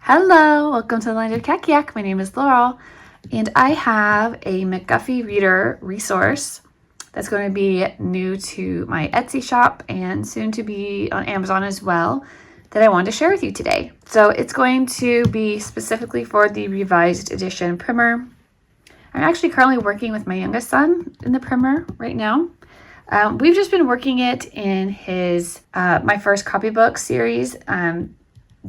Hello, welcome to the Land of Kakiak. My name is Laurel, and I have a McGuffey reader resource that's going to be new to my Etsy shop and soon to be on Amazon as well that I wanted to share with you today. So it's going to be specifically for the revised edition primer. I'm actually currently working with my youngest son in the primer right now. We've just been working it in his my first copybook series.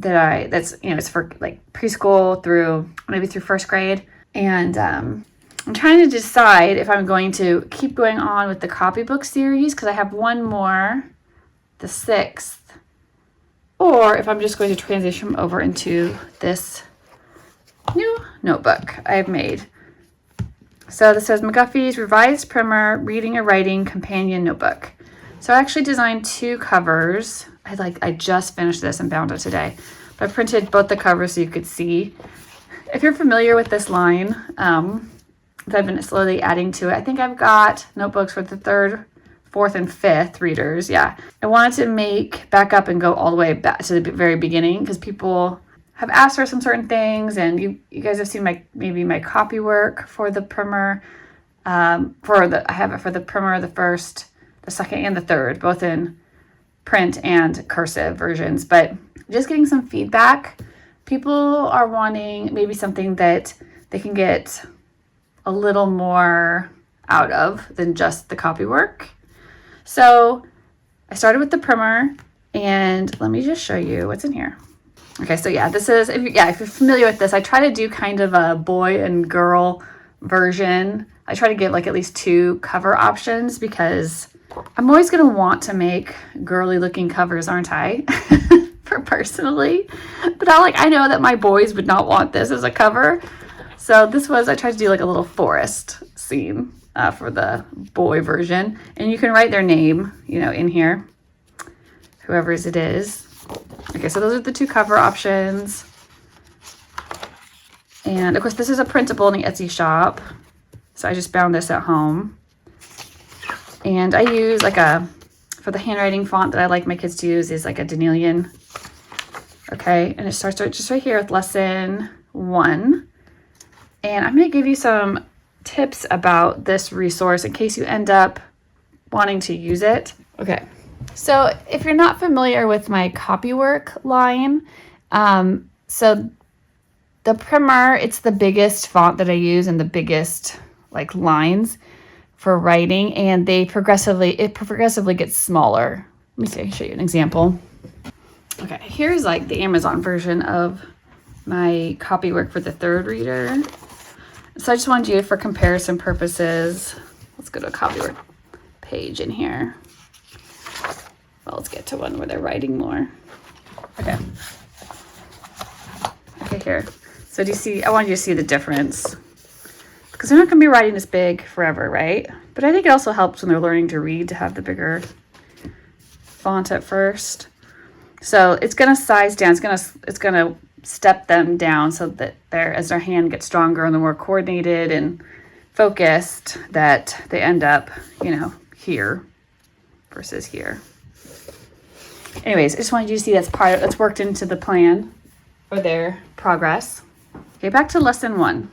It's for like preschool through maybe through first grade. And I'm trying to decide if I'm going to keep going on with the copybook series because I have one more, the 6th, or if I'm just going to transition over into this new notebook I've made. So this says McGuffey's Revised Primer Reading and Writing Companion Notebook. So I actually designed 2 covers. I just finished this and bound it today. But I printed both the covers so you could see. If you're familiar with this line, that I've been slowly adding to it, I think I've got notebooks for the 3rd, 4th, and 5th readers. Yeah, I wanted to back up and go all the way back to the very beginning because people have asked for some certain things, and you guys have seen my copy work for the primer. I have it for the primer, the 1st, the 2nd, and the 3rd, both in print and cursive versions. But just getting some feedback. People are wanting maybe something that they can get a little more out of than just the copy work. So I started with the primer, and let me just show you what's in here. Okay, so yeah, this is, if you're familiar with this, I try to do kind of a boy and girl version. I try to give like at least 2 cover options because I'm always going to want to make girly looking covers, aren't I? For personally. But I know that my boys would not want this as a cover. So I tried to do like a little forest scene for the boy version. And you can write their name, in here, whoever's it is. Okay, so those are the 2 cover options. And of course, this is a printable in the Etsy shop. So I just bound this at home. And I use for the handwriting font that I like my kids to use is like a Denilian. Okay, and it starts just right here with lesson 1. And I'm going to give you some tips about this resource in case you end up wanting to use it. Okay, so if you're not familiar with my copywork line, so the primer, it's the biggest font that I use and the biggest lines for writing, and it progressively gets smaller. Let me see, I can show you an example. Okay, here's the Amazon version of my copywork for the 3rd reader. So I just wanted you, for comparison purposes, let's go to a copywork page in here. Well, let's get to one where they're writing more. Okay, here. So do you see, I wanted you to see the difference. Because they're not going to be writing this big forever, right? But I think it also helps when they're learning to read to have the bigger font at first. So it's going to size down. It's going to step them down so that as their hand gets stronger and they're more coordinated and focused, that they end up, here versus here. Anyways, I just wanted you to see that's worked into the plan for their progress. Okay, back to lesson 1.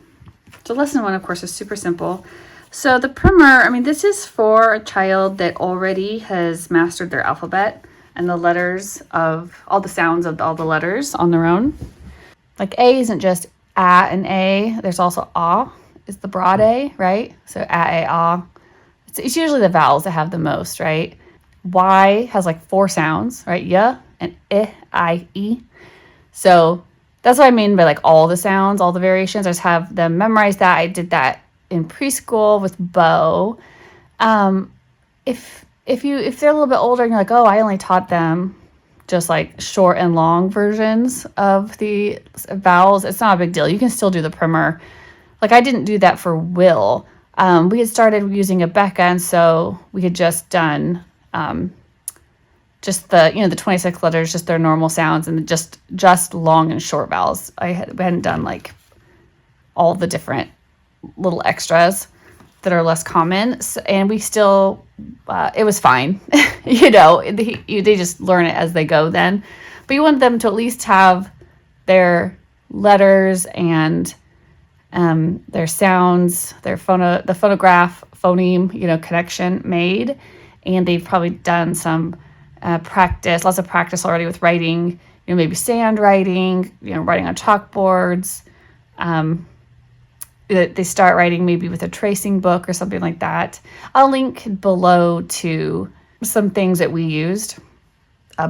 So lesson 1, of course, is super simple. So the primer, this is for a child that already has mastered their alphabet and the letters of all the sounds of all the letters on their own. A isn't just a and a. There's also a is the broad A, right? So a. It's usually the vowels that have the most, right? Y has 4 sounds, right? Y and I, E. So that's what I mean by all the sounds, all the variations. I just have them memorize that. I did that in preschool with Bo. If they're a little bit older and you're oh, I only taught them just short and long versions of the vowels, it's not a big deal. You can still do the primer. I didn't do that for Will. We had started using a Becca, and so we had just done just the 26 letters, just their normal sounds, and just long and short vowels. We hadn't done all the different little extras that are less common, and we still it was fine. They just learn it as they go then, but you want them to at least have their letters and their sounds, their the phonograph phoneme, connection made. And they've probably done some lots of practice already with writing, maybe sand writing, writing on chalkboards. They start writing maybe with a tracing book or something like that. I'll link below to some things that we used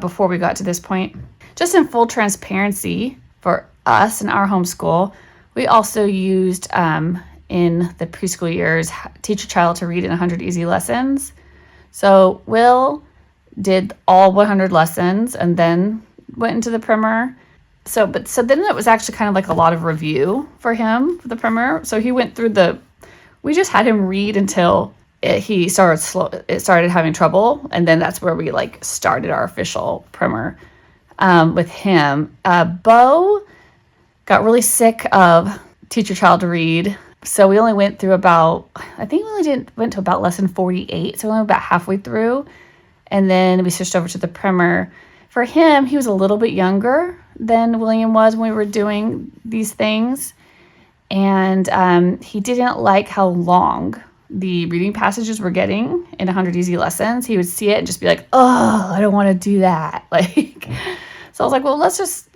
before we got to this point. Just in full transparency for us in our homeschool, we also used in the preschool years, Teach a Child to Read in 100 Easy Lessons. So Will did all 100 lessons and then went into the primer. So then it was actually kind of like a lot of review for him for the primer. So he went through we just had him read until it started having trouble, and then that's where we started our official primer with him. Bo got really sick of Teach Your Child to Read, so we only went through went to about lesson 48, so we went about halfway through, and then we switched over to the primer. For him, he was a little bit younger than William was when we were doing these things, and he didn't like how long the reading passages were getting in 100 Easy Lessons. He would see it and just be like, oh, I don't want to do that. So I was like, well, let's just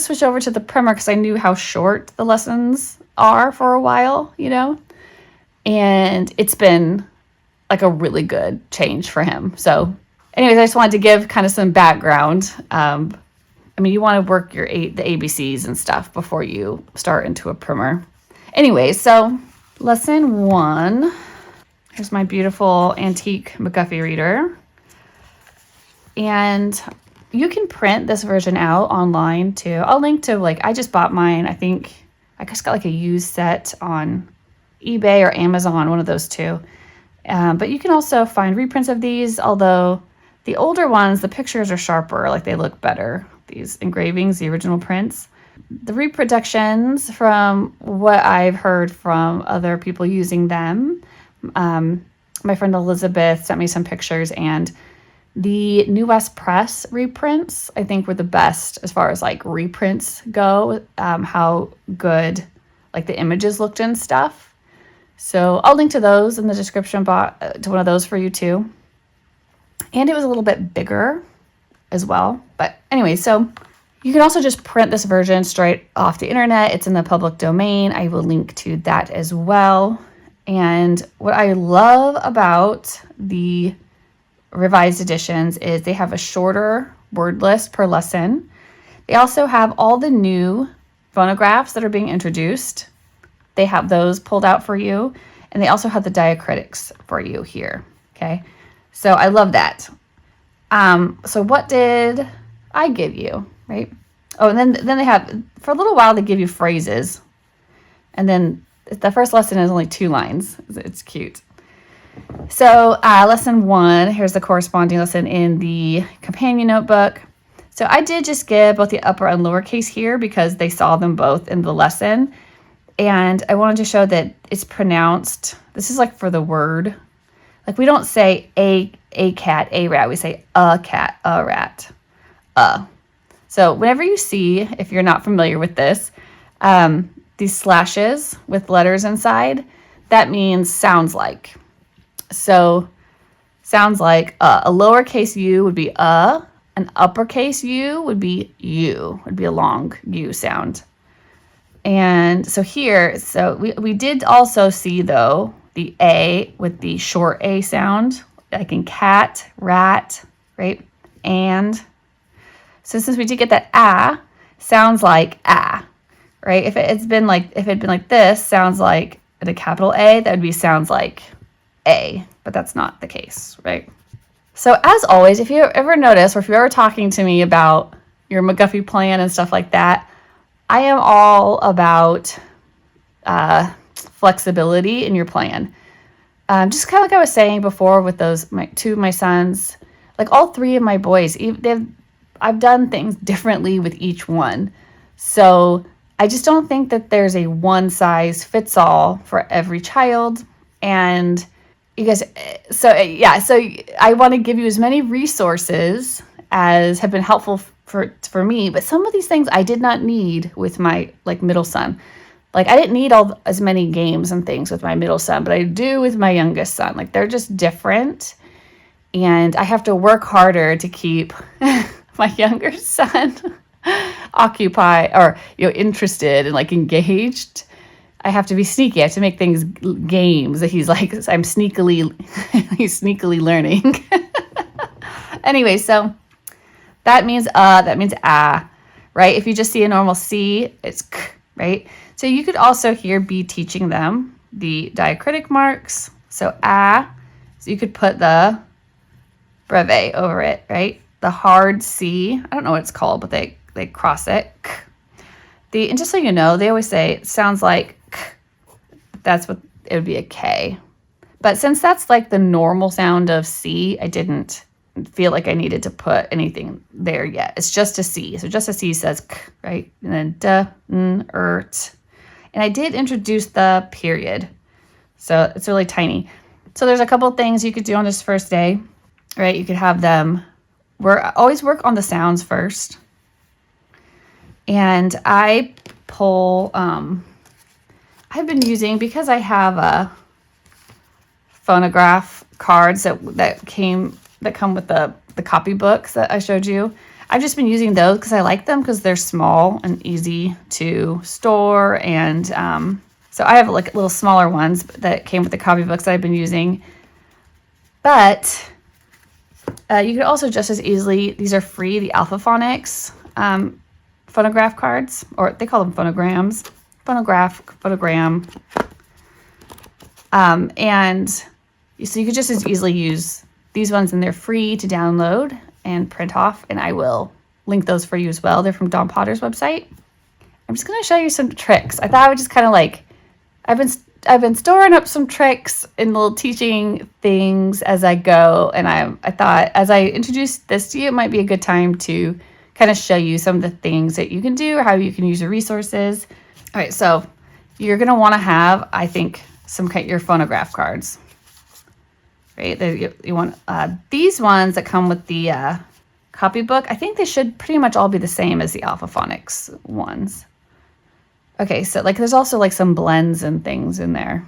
switch over to the primer, because I knew how short the lessons are for a while, and it's been like a really good change for him. So anyways, I just wanted to give kind of some background. You want to work the ABCs and stuff before you start into a primer. Anyway, so lesson 1. Here's my beautiful antique McGuffey reader. And you can print this version out online too. I'll link to, I just bought mine. I think I just got a used set on eBay or Amazon, one of those two. But you can also find reprints of these, although the older ones, the pictures are sharper, they look better. These engravings, the original prints. The reproductions, from what I've heard from other people using them, my friend Elizabeth sent me some pictures, and the New West Press reprints, I think, were the best as far as reprints go, how good the images looked and stuff. So I'll link to those in the description box, to one of those for you too. And it was a little bit bigger as well. But anyway, so you can also just print this version straight off the internet. It's in the public domain. I will link to that as well. And what I love about the revised editions is they have a shorter word list per lesson. They also have all the new phonographs that are being introduced. They have those pulled out for you. And they also have the diacritics for you here. Okay. So I love that. So what did I give you, right? Oh, and then they have, for a little while, they give you phrases. And then the first lesson is only 2 lines. It's cute. So lesson 1, here's the corresponding lesson in the companion notebook. So I did just give both the upper and lowercase here because they saw them both in the lesson. And I wanted to show that it's pronounced, this is for the word. We don't say a cat, a rat. We say a cat, a rat, So whenever you see, if you're not familiar with this, these slashes with letters inside, that means sounds like. So sounds like a lowercase u would be an uppercase u would be u, would be a long u sound. And so here, we did also see, though, the A with the short A sound, like in cat, rat, right? And so since we did get that ah, sounds like ah, right? If it had been like this, sounds like a capital A, that would be sounds like A, but that's not the case, right? So as always, if you ever notice, or if you're ever talking to me about your McGuffey plan and stuff like that, I am all about flexibility in your plan. Just kind of like I was saying before with two of my sons, all 3 of my boys, I've done things differently with each one. So I just don't think that there's a one size fits all for every child. And you guys, so I want to give you as many resources as have been helpful for me. But some of these things I did not need with my like middle son. Like I didn't need as many games and things with my middle son, but I do with my youngest son. Like they're just different. And I have to work harder to keep my younger son occupied or, interested and like engaged. I have to be sneaky. I have to make things games that he's sneakily learning. Anyway, so that means right? If you just see a normal C, it's k, right? So you could also here be teaching them the diacritic marks. So so you could put the breve over it, right? The hard C, I don't know what it's called, but they cross it. And just so you know, they always say it sounds like k. That's what it would be, a K. But since that's like the normal sound of C, I didn't feel like I needed to put anything there yet. It's just a C. So just a C says k, right? And then d, n, ert. And I did introduce the period. So it's really tiny. So there's a couple things you could do on this first day, right? You could have them always work on the sounds first. And I pull, I've been using, because I have a phonograph cards that come with the copybooks that I showed you. I've just been using those because I like them because they're small and easy to store. And so I have like little smaller ones that came with the copybooks that I've been using. But you could also just as easily, these are free, the Alphaphonics phonograph cards, or they call them phonograms. Phonogram. And so you could just as easily use these ones, and they're free to download and print off, and I will link those for you as well. They're from Dawn Potter's website. I'm just going to show you some tricks. I thought I would just kind of like, I've been storing up some tricks and little teaching things as I go, and I thought as I introduced this to you, it might be a good time to kind of show you some of the things that you can do or how you can use your resources. All right, so you're going to want to have, I think, your phonograph cards. Right, you want these ones that come with the copybook. I think they should pretty much all be the same as the Alphaphonics ones. Okay, so like there's also like some blends and things in there.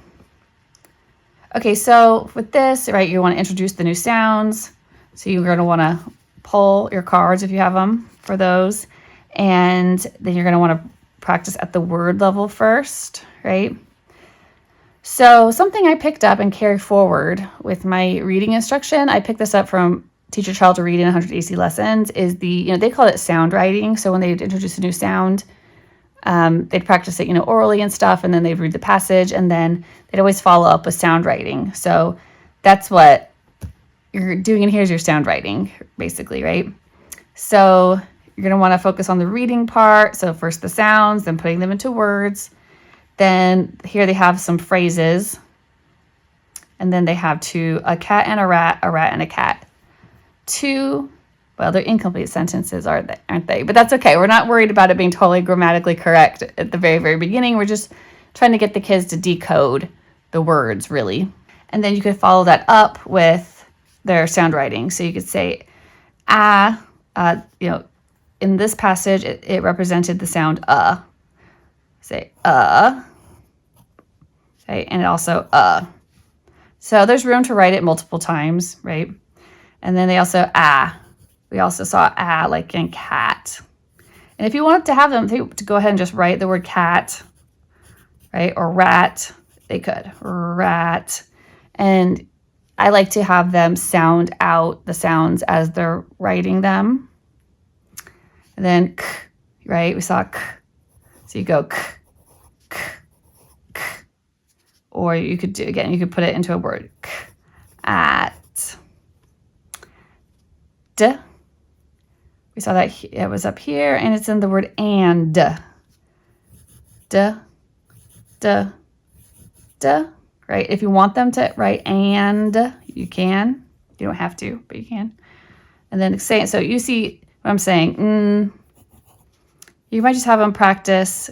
Okay, so with this, right, you want to introduce the new sounds. So you're going to want to pull your cards if you have them for those. And then you're going to want to practice at the word level first, right? So something I picked up and carry forward with my reading instruction, I picked this up from Teach Your Child to Read in 100 AC Lessons, is they call it sound writing. So when they'd introduce a new sound, they'd practice it, orally and stuff, and then they'd read the passage, and then they'd always follow up with sound writing. So that's what you're doing in here, is your sound writing, basically, right? So you're going to want to focus on the reading part. So first the sounds, then putting them into words. Then here they have some phrases, and then they have a cat and a rat and a cat. They're incomplete sentences, aren't they? But that's okay. We're not worried about it being totally grammatically correct at the very, very beginning. We're just trying to get the kids to decode the words, really. And then you could follow that up with their sound writing. So you could say, in this passage, it represented the sound Say okay, and also So there's room to write it multiple times, right? And then they also we also saw like in cat. And if you wanted to have them to go ahead and just write the word cat, right, or rat, they could. Rat. And I like to have them sound out the sounds as they're writing them. And then k, right, we saw k. So you go k, k, k. Or you could you could put it into a word. K, at. D. We saw that it was up here, and it's in the word and. D. Right? If you want them to write and, you can. You don't have to, but you can. And then say it. So you see what I'm saying. You might just have them practice,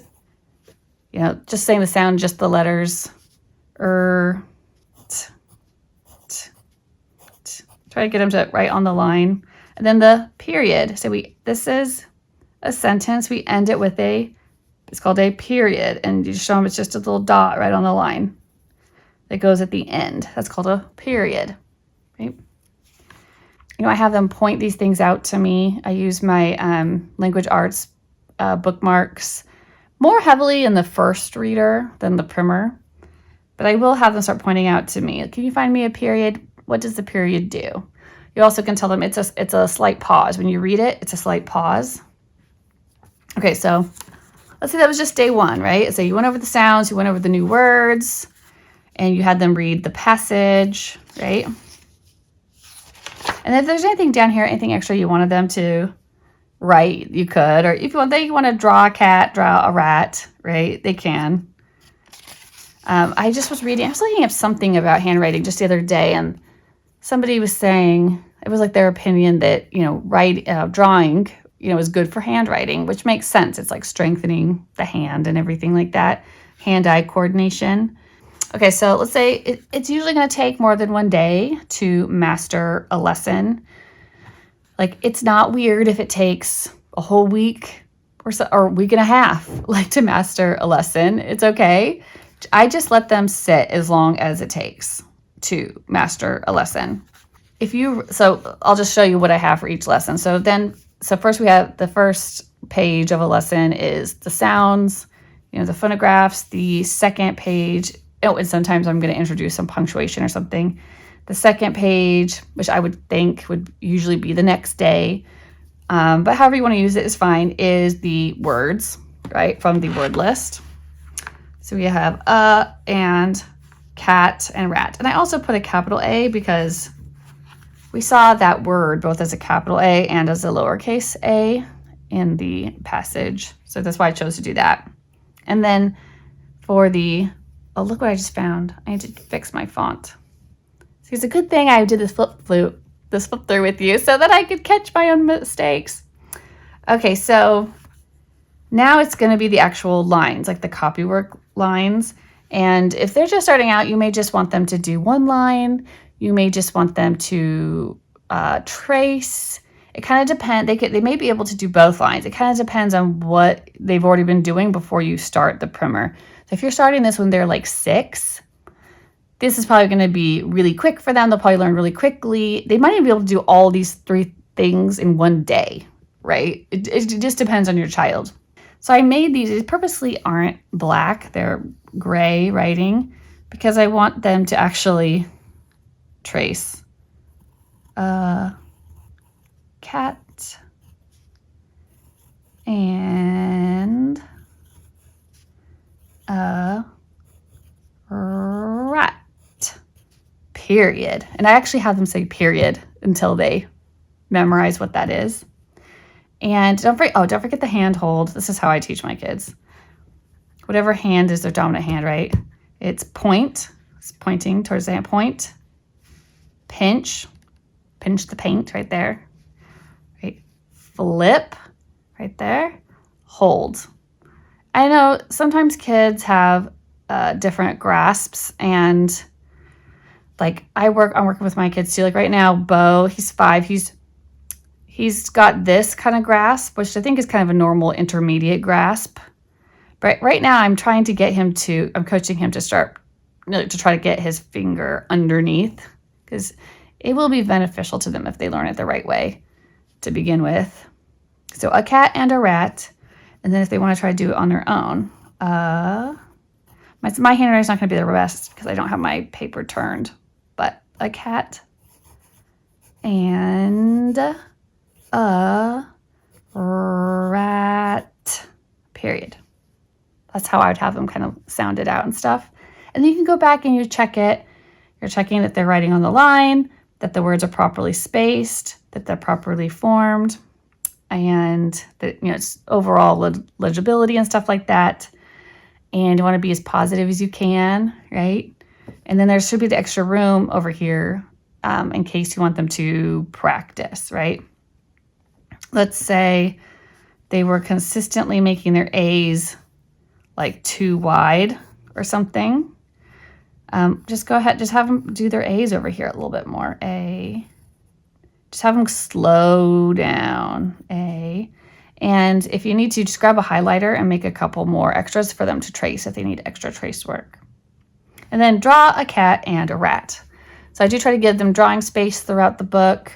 just saying the sound, just the letters. T. Try to get them to write on the line. And then the period. So this is a sentence. We end it with it's called a period. And you show them it's just a little dot right on the line that goes at the end. That's called a period. Right? I have them point these things out to me. I use my language arts bookmarks more heavily in the first reader than the primer. But I will have them start pointing out to me. Can you find me a period? What does the period do? You also can tell them it's a slight pause. When you read it, it's a slight pause. Okay, so let's say that was just day 1, right? So you went over the sounds, you went over the new words, and you had them read the passage, right? And if there's anything down here, anything extra you wanted them to write, you could. Or if you want to draw a cat, draw a rat, right? They can. I was looking up something about handwriting just the other day, and somebody was saying, it was like their opinion that, drawing, is good for handwriting, which makes sense. It's like strengthening the hand and everything like that. Hand-eye coordination. Okay, so let's say it's usually going to take more than 1 day to master a lesson. Like, it's not weird if it takes a whole week or a week and a half, to master a lesson. It's okay. I just let them sit as long as it takes to master a lesson. So I'll just show you what I have for each lesson. So first we have the first page of a lesson is the sounds, the phonographs. The second page, and sometimes I'm going to introduce some punctuation or something. The second page, which I would think would usually be the next day, but however you want to use it is fine, is the words, right, from the word list. So we have and cat and rat. And I also put a capital A because we saw that word both as a capital A and as a lowercase a in the passage. So that's why I chose to do that. And then for look what I just found. I need to fix my font. See, it's a good thing I did this flip through with you so that I could catch my own mistakes. Okay, so now it's going to be the actual lines, like the copywork lines. And if they're just starting out, you may just want them to do 1 line. You may just want them to trace. It kind of depends. They may be able to do both lines. It kind of depends on what they've already been doing before you start the primer. So if you're starting this when they're like 6, this is probably going to be really quick for them. They'll probably learn really quickly. They might even be able to do all these 3 things in 1 day, right? It just depends on your child. So I made these purposely aren't black. They're gray writing because I want them to actually trace a cat and a rat, period. And I actually have them say period until they memorize what that is. And don't forget the hand hold. This is how I teach my kids. Whatever hand is their dominant hand, right? It's point. It's pointing towards the hand. Point. Pinch the paint right there. Right? Flip right there. Hold. I know sometimes kids have different grasps, and like I'm working with my kids too. Like right now, Bo, he's 5. He's got this kind of grasp, which I think is kind of a normal intermediate grasp. But right now I'm coaching him to start, to try to get his finger underneath, because it will be beneficial to them if they learn it the right way to begin with. So a cat and a rat. And then if they want to try to do it on their own, my handwriting's not going to be the best because I don't have my paper turned, but a cat and a rat, period. That's how I would have them kind of sound it out and stuff. And then you can go back and you check it. You're checking that they're writing on the line, that the words are properly spaced, that they're properly formed, and that, it's overall legibility and stuff like that. And you want to be as positive as you can, right? And then there should be the extra room over here in case you want them to practice, right? Let's say they were consistently making their A's like too wide or something. Just go ahead, just have them do their A's over here a little bit more. A, Just have them slow down, A. And if you need to, just grab a highlighter and make a couple more extras for them to trace if they need extra trace work. And then draw a cat and a rat. So I do try to give them drawing space throughout the book.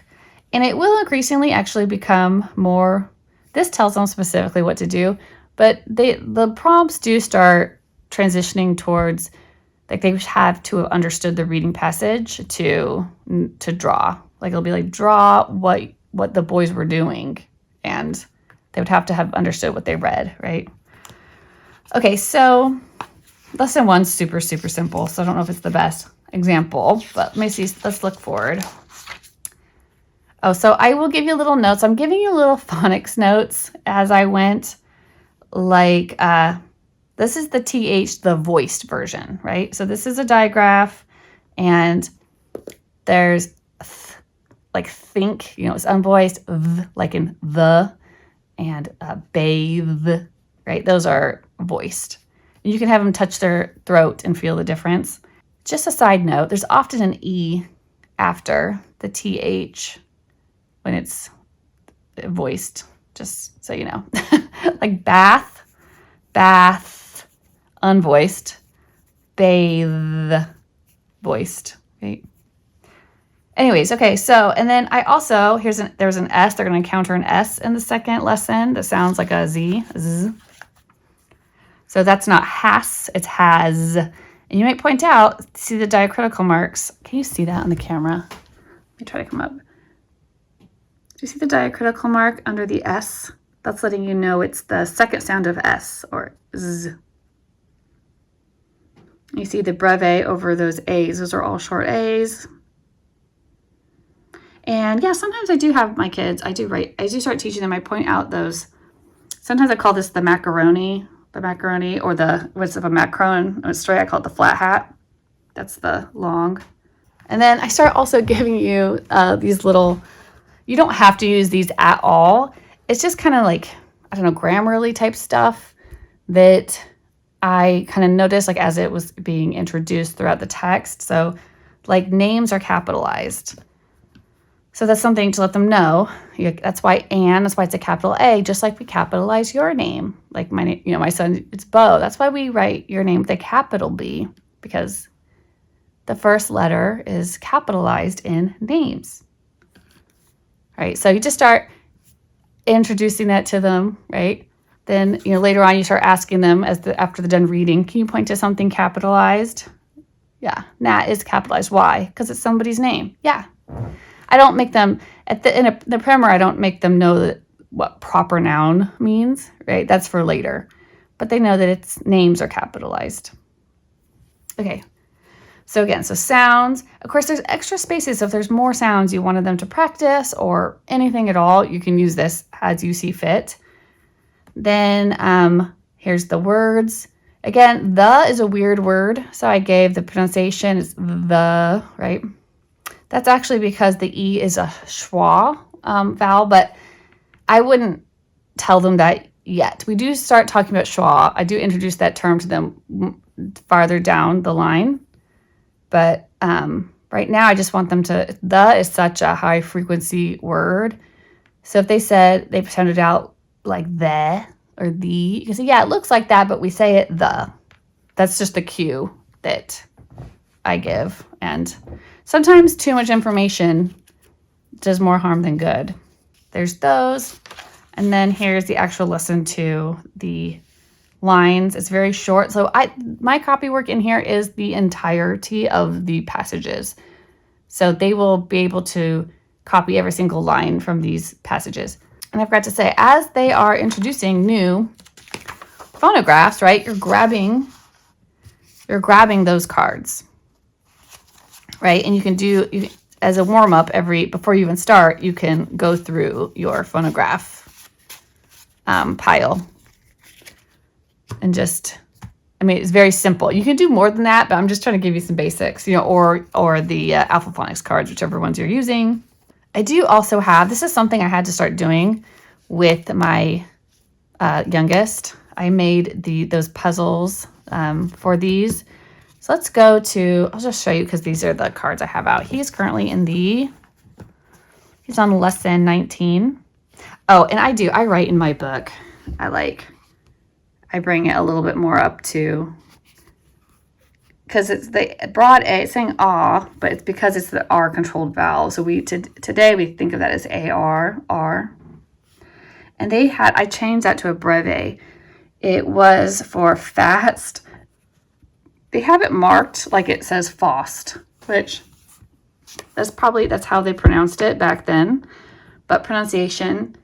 And it will increasingly actually become more, this tells them specifically what to do, but the prompts do start transitioning towards, like they have to have understood the reading passage to draw. Like it'll be like, draw what the boys were doing. And they would have to have understood what they read, right? Okay, so lesson 1's super, super simple. So I don't know if it's the best example, but let me see, let's look forward. Oh, so I will give you little notes. I'm giving you little phonics notes as I went. Like, this is the TH, the voiced version, right? So this is a digraph, and there's like think, it's unvoiced, like in the, and bathe, right? Those are voiced. You can have them touch their throat and feel the difference. Just a side note, there's often an E after the TH when it's voiced, just so you know. Like bath, unvoiced, bathe, voiced, right? Anyways, okay, so, and then I also, there's an S, they're going to encounter an S in the second lesson that sounds like a Z, Z. So that's not has, it's has. And you might point out, see the diacritical marks. Can you see that on the camera? Let me try to come up. Do you see the diacritical mark under the S? That's letting you know it's the second sound of S, or Z. You see the breve over those A's. Those are all short A's. And yeah, sometimes I do have my kids, I do start teaching them, I point out those. Sometimes I call this the macaroni, or the, what's up, a macron, a story, I call it the flat hat. That's the long. And then I start also giving you these little, you don't have to use these at all. It's just kind of like, I don't know, Grammarly type stuff that I kind of noticed like as it was being introduced throughout the text. So like names are capitalized. So that's something to let them know. That's why that's why it's a capital A, just like we capitalize your name. Like my name, my son, it's Bo. That's why we write your name with a capital B, because the first letter is capitalized in names. Right? So you just start introducing that to them, right? Then, later on you start asking them after they're done reading, can you point to something capitalized? Yeah, Nat is capitalized. Why? Because it's somebody's name. Yeah. I don't make them, in the primer, I don't make them know what proper noun means, right? That's for later. But they know that its names are capitalized. Okay. So again, so sounds. Of course, there's extra spaces. So if there's more sounds you wanted them to practice or anything at all, you can use this as you see fit. Then here's the words. Again, the is a weird word. So I gave the pronunciation is the, right? That's actually because the E is a schwa vowel, but I wouldn't tell them that yet. We do start talking about schwa. I do introduce that term to them farther down the line. But right now, I just want them to, the is such a high frequency word. So if they sounded out like the or the, you can say, yeah, it looks like that, but we say it the. That's just the cue that I give. And sometimes too much information does more harm than good. There's those. And then here's the actual lesson 2, the lines. It's very short. So my copy work in here is the entirety of the passages. So they will be able to copy every single line from these passages. And I forgot to say, as they are introducing new phonographs, right, you're grabbing those cards. Right, and you can do, as a warm-up, before you even start, you can go through your phonograph pile. And just, it's very simple. You can do more than that, but I'm just trying to give you some basics, or the Alpha Phonics cards, whichever ones you're using. I do also have, this is something I had to start doing with my youngest. I made those puzzles for these. So let's go to, I'll just show you because these are the cards I have out. He's currently in the He's on lesson 19. Oh, and I write in my book. I bring it a little bit more up to, because it's the broad A, it's saying ah, but it's because it's the R controlled vowel. So today we think of that as AR, R. And I changed that to a breve. It was for fast. They have it marked like it says FOST, which that's how they pronounced it back then. But pronunciation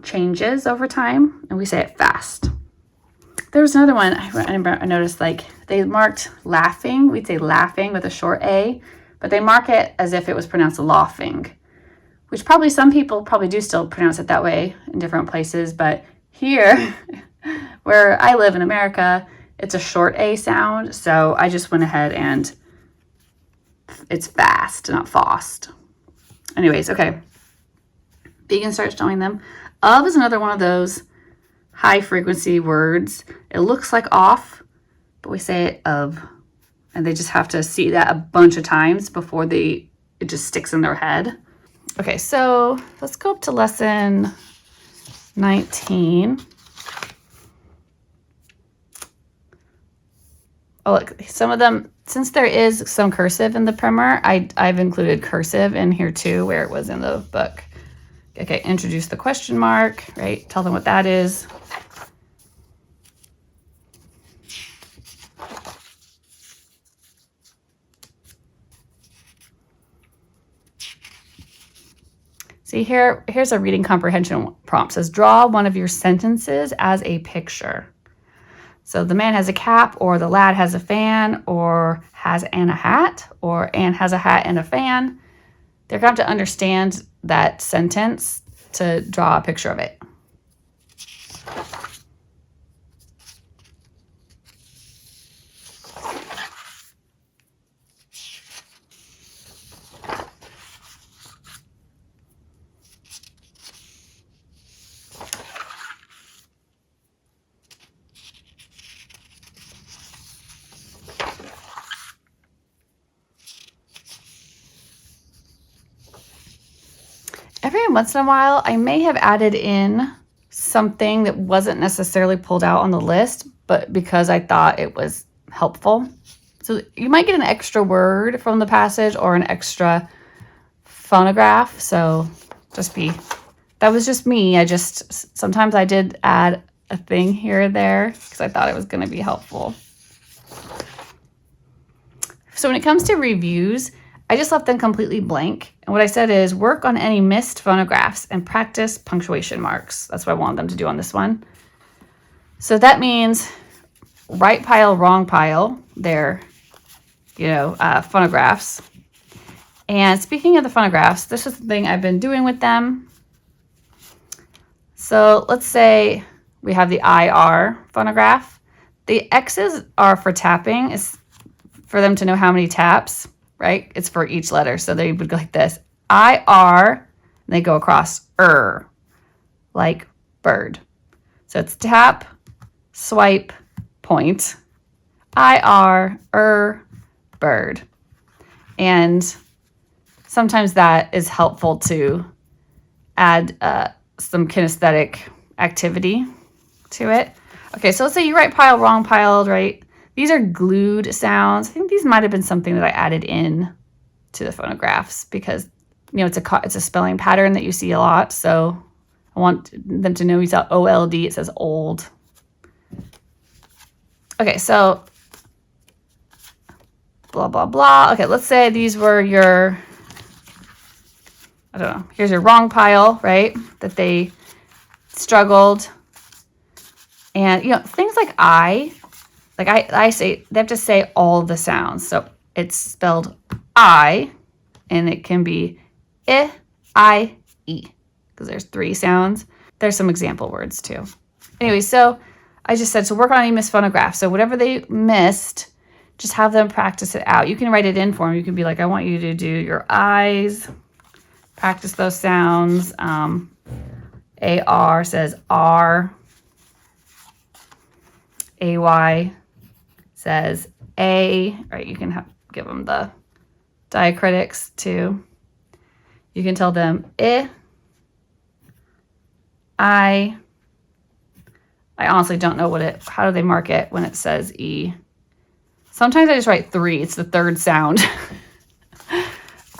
changes over time, and we say it fast. There was another one I noticed, like they marked laughing. We'd say laughing with a short A, but they mark it as if it was pronounced laughing, which probably some people probably do still pronounce it that way in different places. But here, where I live in America, it's a short A sound. So I just went ahead and it's fast, not FOST. Anyways, okay. But you can start showing them. Of is another one of those high frequency words. It looks like off, but we say it of. And they just have to see that a bunch of times before it just sticks in their head. Okay, so let's go up to lesson 19. Oh, look, some of them, since there is some cursive in the primer, I've included cursive in here too, where it was in the book. Okay, introduce the question mark, right? Tell them what that is. See here's a reading comprehension prompt. It says, draw one of your sentences as a picture. So the man has a cap, or the lad has a fan, or has Anne a hat, or Anne has a hat and a fan. They're going to have to understand that sentence to draw a picture of it. Every once in a while, I may have added in something that wasn't necessarily pulled out on the list, but because I thought it was helpful. So you might get an extra word from the passage or an extra phonograph. So that was just me. Sometimes I did add a thing here or there because I thought it was going to be helpful. So when it comes to reviews, I just left them completely blank. And what I said is work on any missed phonographs and practice punctuation marks. That's what I wanted them to do on this one. So that means right pile, wrong pile, they're, phonographs. And speaking of the phonographs, this is the thing I've been doing with them. So let's say we have the IR phonograph. The X's are for tapping. It's for them to know how many taps. Right? It's for each letter. So they would go like this. IR, and they go across like bird. So it's tap, swipe, point. IR, bird. And sometimes that is helpful to add some kinesthetic activity to it. Okay, so let's say you write pile, wrong piled, right? These are glued sounds. I think these might have been something that I added in to the phonographs because, it's a spelling pattern that you see a lot. So I want them to know you saw OLD. It says old. Okay, so blah, blah, blah. Okay, let's say these were your, here's your wrong pile, right? That they struggled. And, things like I say, they have to say all the sounds. So it's spelled I, and it can be I, E, because there's 3 sounds. There's some example words too. Anyway, so I just said, so work on any missed phonographs. So whatever they missed, just have them practice it out. You can write it in for them. You can be like, I want you to do your I's, practice those sounds. AR says R. AY says A, right? You can give them the diacritics too. You can tell them I honestly don't know how do they mark it when it says E. Sometimes I just write 3. It's the third sound.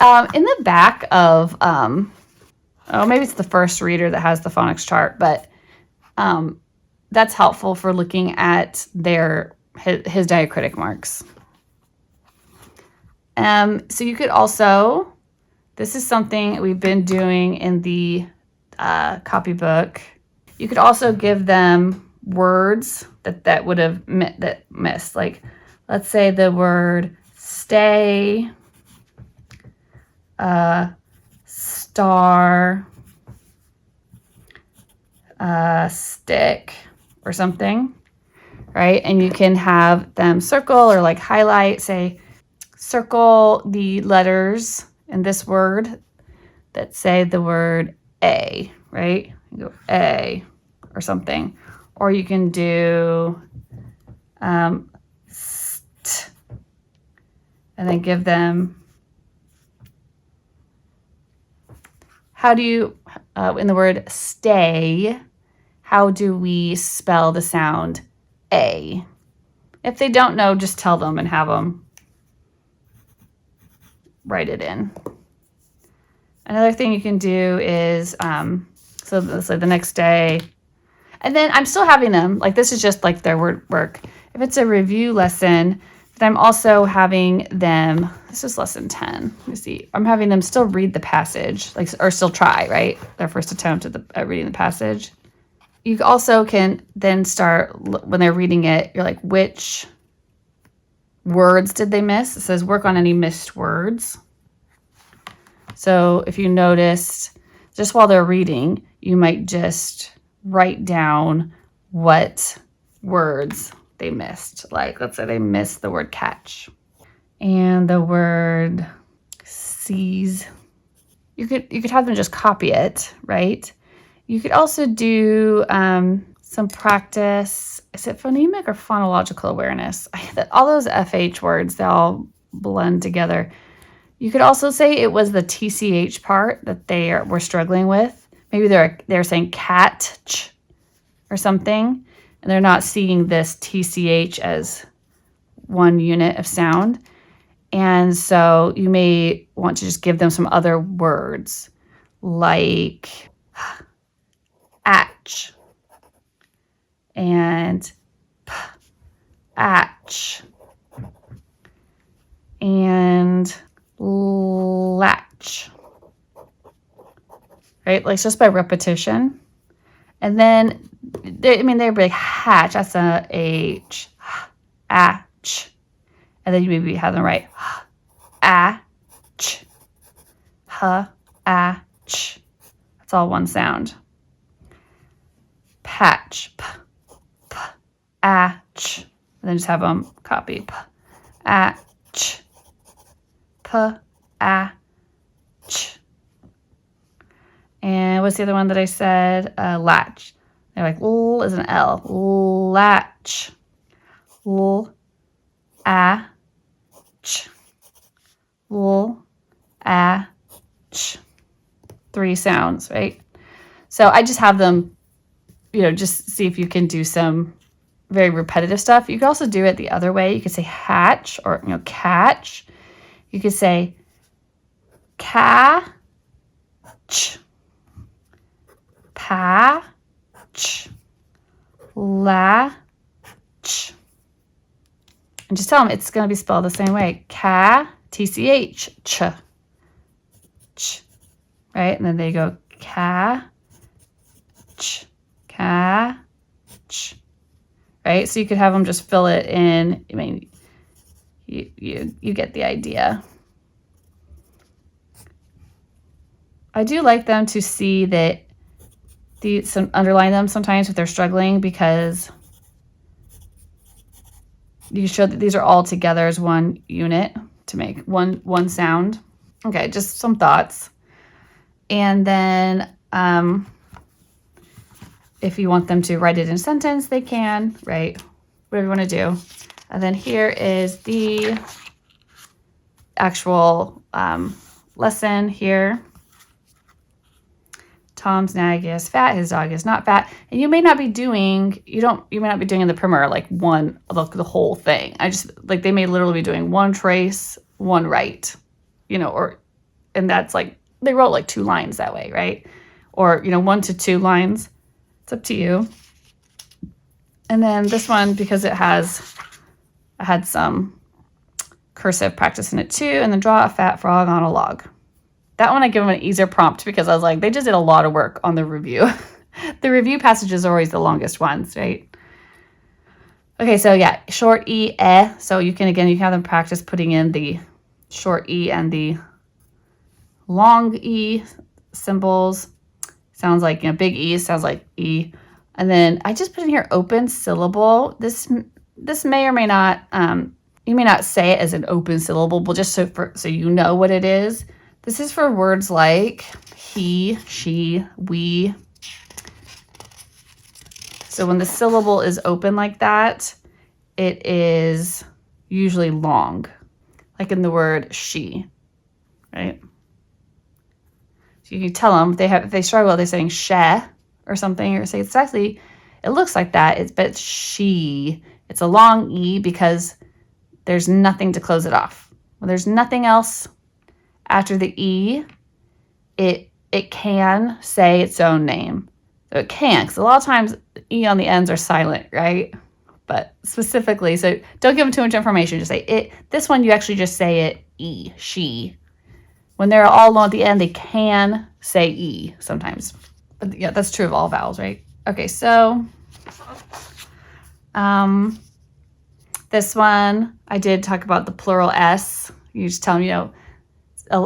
In the back of, maybe it's the first reader that has the phonics chart, but that's helpful for looking at his diacritic marks. So you could also, this is something we've been doing in the copybook. You could also give them words that would have missed. Like, let's say the word stay, star, stick, or something, right? And you can have them circle or like highlight, say, circle the letters in this word that say the word A, right? You go A or something. Or you can do st, and then give them, how do you, in the word stay, how do we spell the sound A? If they don't know, just tell them and have them write it in. Another thing you can do is, so let's say the next day, and then I'm still having them, like this is just like their word work. If it's a review lesson, then I'm also having them, this is lesson 10, let me see, I'm having them still read the passage, like, or still try, right? Their first attempt at reading the passage. You also can then start, when they're reading it, you're like, which words did they miss? It says work on any missed words. So if you noticed, just while they're reading, you might just write down what words they missed. Like, let's say they missed the word catch and the word seize. You could have them just copy it, right? You could also do some practice. Is it phonemic or phonological awareness? All those FH words, they all blend together. You could also say it was the TCH part that they were struggling with. Maybe they're saying cat or something, and they're not seeing this TCH as one unit of sound. And so you may want to just give them some other words like atch and atch and latch, right? Like just by repetition. And then, they'd be like hatch, that's a H, atch. And then you maybe have them write atch, atch. That's all one sound. Patch, atch. And then just have them copy, atch, atch. And what's the other one that I said? Latch. They're like, L is an L. Latch. L, atch. L, atch. 3 sounds, right? So I just have them, just see if you can do some very repetitive stuff. You could also do it the other way. You could say hatch or, catch. You could say catch, patch, latch. And just tell them it's going to be spelled the same way. TCH, ch, right? And then they go catch, right? So you could have them just fill it in. I mean, you get the idea. I do like them to see that underline them sometimes if they're struggling, because you show that these are all together as one unit to make one sound. Okay, just some thoughts. And then if you want them to write it in a sentence, they can, right? Whatever you want to do. And then here is the actual lesson here. Tom's nag is fat, his dog is not fat. And you may not be doing, you may not be doing in the primer like the whole thing. They may literally be doing one trace, one right, and that's like, they wrote like 2 lines that way, right? Or, 1 to 2 lines. It's up to you. And then this one, because I had some cursive practice in it too, and then draw a fat frog on a log. That one I give them an easier prompt because I was like, they just did a lot of work on the review. The review passages are always the longest ones, right? Okay, so yeah, short E, eh. So you can have them practice putting in the short E and the long E symbols. Sounds like, big E sounds like E. And then I just put in here open syllable. This may or may not, you may not say it as an open syllable, but just so you know what it is. This is for words like he, she, we. So when the syllable is open like that, it is usually long, like in the word she, right? So you can tell them if they struggle, they're saying she or something, or say it looks like that. But she, it's a long E because there's nothing to close it off. When there's nothing else after the E, it can say its own name. So it can, because a lot of times E on the ends are silent, right? But specifically, so don't give them too much information. Just say it. This one, you actually just say it E, she. When they're all long at the end, they can say E sometimes. But yeah, that's true of all vowels, right? Okay, so this one, I did talk about the plural S. You just tell them,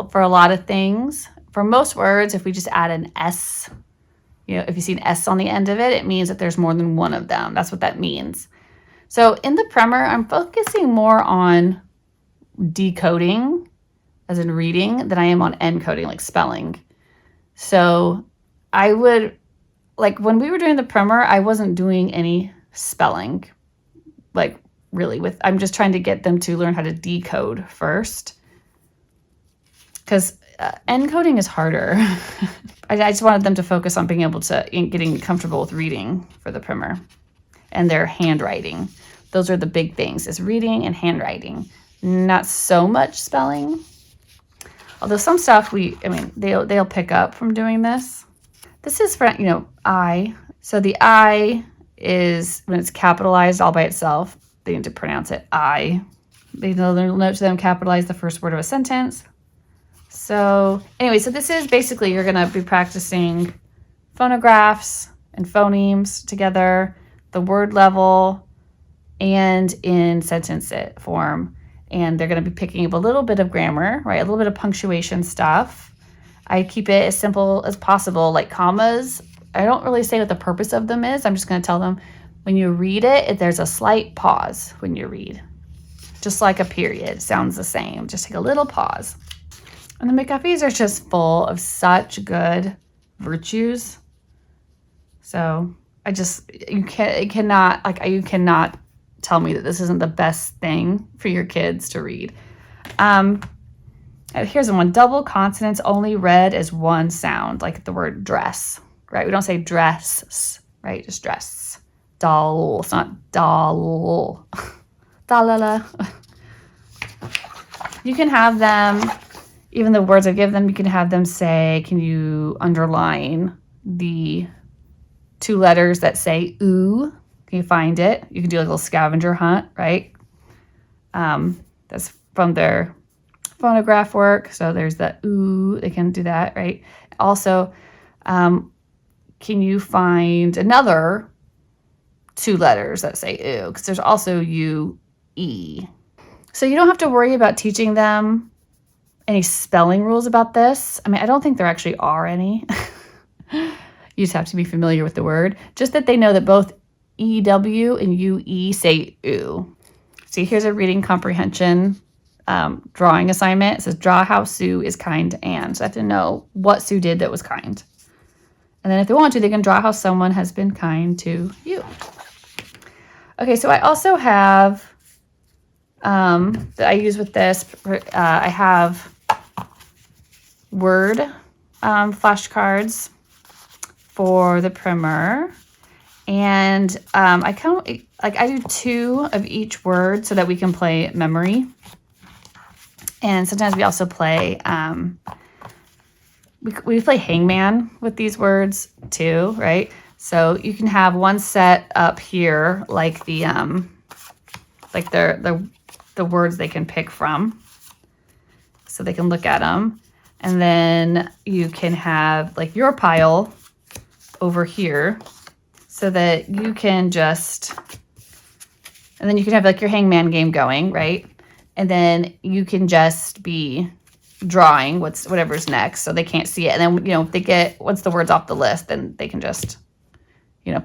for a lot of things. For most words, if we just add an S, if you see an S on the end of it, it means that there's more than one of them. That's what that means. So in the primer, I'm focusing more on decoding, as in reading, than I am on encoding, like spelling. So I would, when we were doing the primer, I wasn't doing any spelling, I'm just trying to get them to learn how to decode first. Because encoding is harder. I just wanted them to focus on being able to, getting comfortable with reading for the primer and their handwriting. Those are the big things, is reading and handwriting. Not so much spelling. Although some stuff they'll pick up from doing this. This is for, I. So the I is, when it's capitalized all by itself, they need to pronounce it I. They'll note to them capitalize the first word of a sentence. So anyway, so this is basically, you're going to be practicing phonographs and phonemes together, the word level, and in sentence form. And they're going to be picking up a little bit of grammar, right? A little bit of punctuation stuff. I keep it as simple as possible, like commas. I don't really say what the purpose of them is. I'm just going to tell them when you read it, there's a slight pause when you read. Just like a period, sounds the same. Just take a little pause. And the McGuffies are just full of such good virtues. So you cannot tell me that this isn't the best thing for your kids to read. Here's one. Double consonants only read as one sound, like the word dress, right? We don't say dress, right? Just dress. Doll. It's not doll. Da-la-la. You can have them, even the words I give them, you can have them say, can you underline the 2 letters that say ooh? Can you find it? You can do a little scavenger hunt, right? That's from their phonograph work. So there's the ooh, they can do that, right? Also, can you find another 2 letters that say ooh? Because there's also U-E. So you don't have to worry about teaching them any spelling rules about this. I don't think there actually are any. You just have to be familiar with the word. Just that they know that both EW and UE say ooh. See, here's a reading comprehension drawing assignment. It says, draw how Sue is kind to Anne. So I have to know what Sue did that was kind. And then if they want to, they can draw how someone has been kind to you. Okay, so I also have, that I use with this, I have word flashcards. for the primer. And I do 2 of each word so that we can play memory. And sometimes we also play, we play hangman with these words too, right? So you can have one set up here, like the words they can pick from, so they can look at them. And then you can have like your pile over here, so that you can just, and then you can have like your hangman game going, right? And then you can just be drawing whatever's next, so they can't see it. And then, if they get, once the word's off the list, then they can just,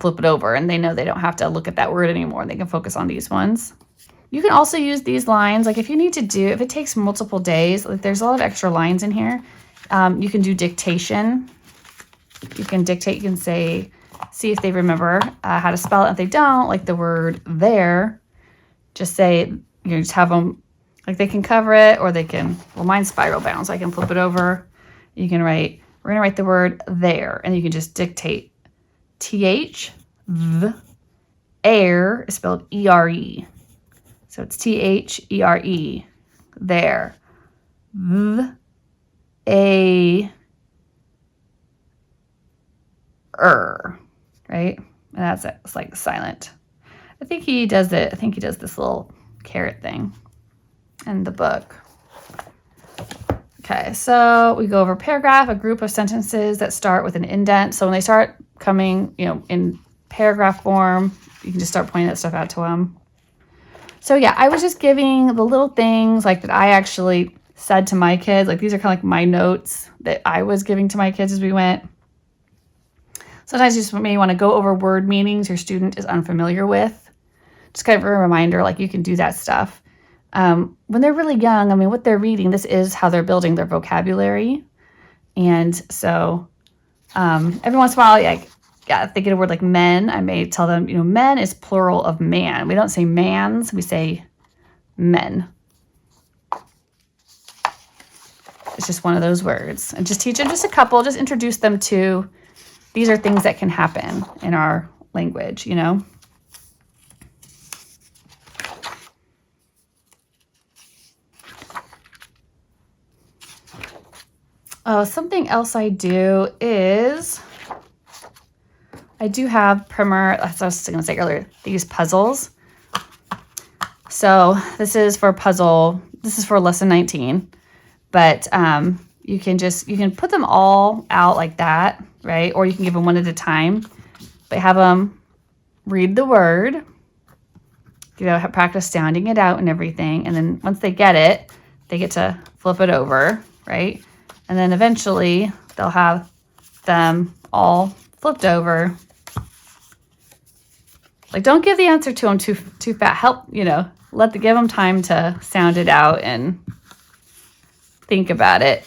flip it over, and they know they don't have to look at that word anymore, and they can focus on these ones. You can also use these lines, like if it takes multiple days, like there's a lot of extra lines in here. You can do dictation. You can dictate, you can say, see if they remember how to spell it. If they don't, like the word there, just say, just have them, like they can cover it, or they can, well, mine's spiral bound, so I can flip it over. You can write, we're going to write the word there, and you can just dictate TH, V, air is spelled E-R-E. So it's THERE, there. V, A, right? And that's it. It's like silent. I think he does this little caret thing in the book. Okay, so we go over paragraph, a group of sentences that start with an indent. So when they start coming, in paragraph form, you can just start pointing that stuff out to them. So yeah, I was just giving the little things like that I actually said to my kids. Like these are kind of like my notes that I was giving to my kids as we went. Sometimes you just may want to go over word meanings your student is unfamiliar with. Just kind of a reminder, like you can do that stuff. When they're really young, what they're reading, this is how they're building their vocabulary. And so every once in a while, if they get a word like men, I may tell them, men is plural of man. We don't say mans, we say men. It's just one of those words. And just teach them just a couple, just introduce them to, these are things that can happen in our language, Oh, something else I do is, I do have primer, as I was going to say earlier, these puzzles. So this is for lesson 19, but you can put them all out like that, right? Or you can give them one at a time, but have them read the word, practice sounding it out and everything. And then once they get it, they get to flip it over, right? And then eventually they'll have them all flipped over. Like, don't give the answer to them too fast. Help, give them time to sound it out and think about it.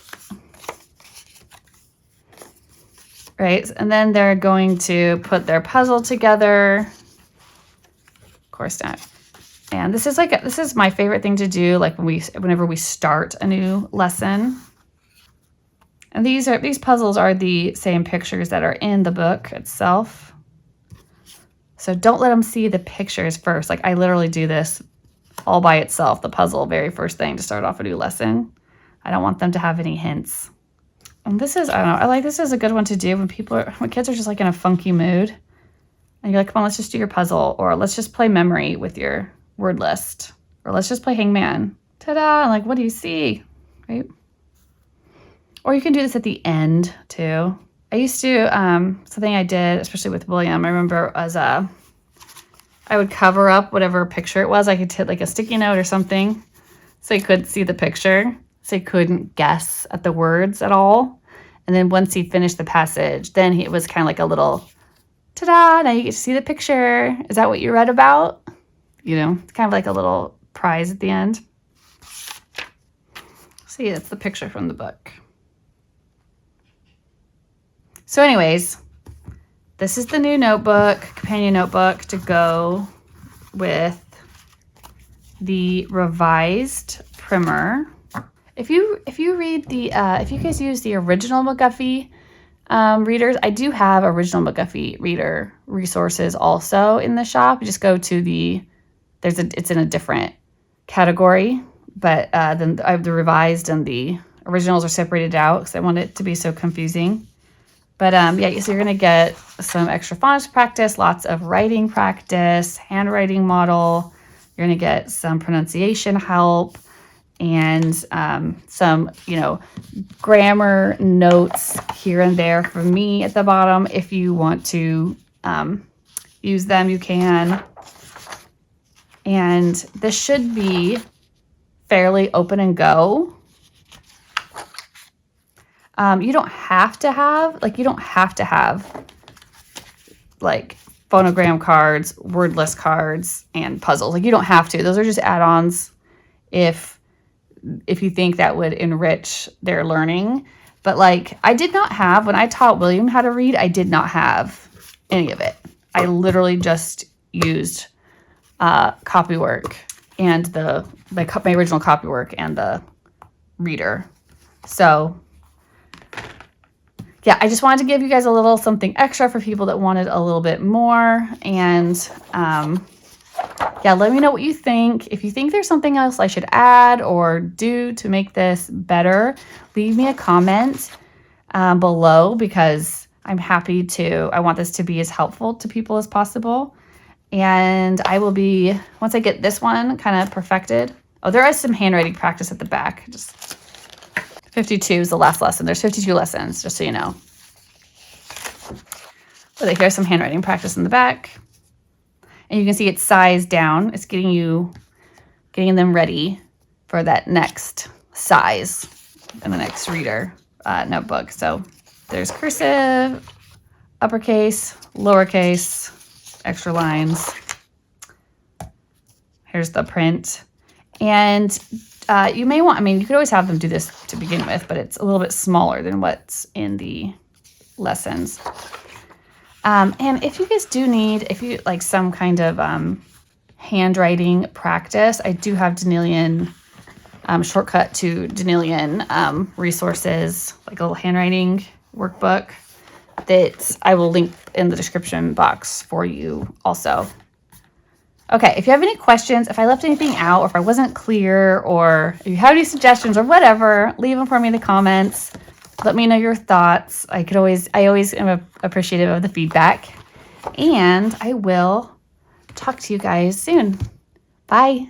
Right? And then they're going to put their puzzle together. Of course not. And this is my favorite thing to do, like whenever we start a new lesson. And these puzzles are the same pictures that are in the book itself. So don't let them see the pictures first. Like I literally do this all by itself, the puzzle, very first thing to start off a new lesson. I don't want them to have any hints. And this is, this is a good one to do when kids are just like in a funky mood. And you're like, come on, let's just do your puzzle. Or let's just play memory with your word list. Or let's just play hangman. Ta-da! I'm like, what do you see? Right? Or you can do this at the end too. I used to, something I did, especially with William, I remember I would cover up whatever picture it was. I could hit like a sticky note or something so he couldn't see the picture. So he couldn't guess at the words at all. And then once he finished the passage, then it was kind of like a little, ta-da, now you get to see the picture. Is that what you read about? It's kind of like a little prize at the end. See, that's the picture from the book. So anyways, this is the new notebook, companion notebook to go with the revised primer. If you guys use the original McGuffey, readers. I do have original McGuffey reader resources also in the shop. You just go to it's in a different category, but then I have the revised and the originals are separated out because I want it to be so confusing. But yeah, so you're going to get some extra phonics practice, lots of writing practice, handwriting model. You're going to get some pronunciation help and some, grammar notes here and there for me at the bottom. If you want to use them, you can. And this should be fairly open and go. You don't have to have phonogram cards, wordless cards, and puzzles. You don't have to. Those are just add-ons if you think that would enrich their learning. But I did not have, when I taught William how to read, I did not have any of it. I literally just used copywork and my original copywork and the reader. So yeah, I just wanted to give you guys a little something extra for people that wanted a little bit more. And yeah, let me know what you think. If you think there's something else I should add or do to make this better, leave me a comment below, because I'm happy to. I want this to be as helpful to people as possible. And I will be, once I get this one kind of perfected. Oh, there is some handwriting practice at the back. Just 52 is the last lesson. There's 52 lessons, just so you know. But here's some handwriting practice in the back. And you can see it's sized down. It's getting them ready for that next size in the next reader notebook. So there's cursive, uppercase, lowercase, extra lines. Here's the print. And you may want, you could always have them do this to begin with, but it's a little bit smaller than what's in the lessons. And if you guys do need, if you like some kind of handwriting practice, I do have Danielian, shortcut to Danielian resources, like a little handwriting workbook that I will link in the description box for you also. Okay, if you have any questions, if I left anything out, or if I wasn't clear, or if you have any suggestions or whatever, leave them for me in the comments. Let me know your thoughts. I always am appreciative of the feedback. And I will talk to you guys soon. Bye.